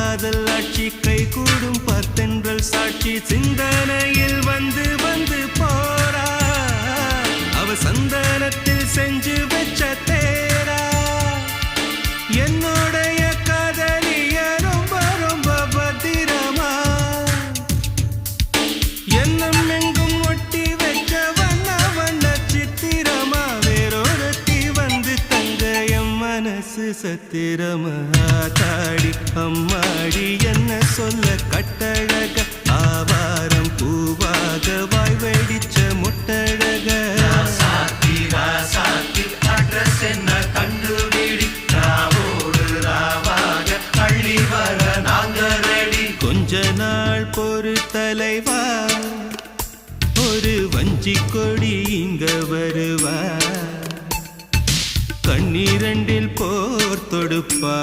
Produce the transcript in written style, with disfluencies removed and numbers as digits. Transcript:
காதல் ஆட்சி கை கூடும் பார்த்தென்றல் சாட்சி சிந்தனையில் வந்து வந்து போறா அவ சந்தனத்தில் செஞ்சு வச்ச தேரா என்னுடைய காதலிய ரொம்ப ரொம்ப பத்திரமா என்னும் எங்கும் ஒட்டி வச்ச வண்ண வண்ண சித்திரமா வேறொருத்தி வந்து தங்க என் மனசு சத்திரமா தாடி அம்மாடி என்ன சொல்ல கட்டழக ஆவாரம் பூவாக வாய் வெடிச்ச முட்டழக அட்ரஸ் என்ன கண்டுபிடி ராவோடு ராவாக அள்ளி வர நாங்க ரெடி கொஞ்ச நாள் பொறு தலைவா ஒரு வஞ்சி கொடி இங்க வருவா கண்ணீரண்டில் போர் தொடுப்பா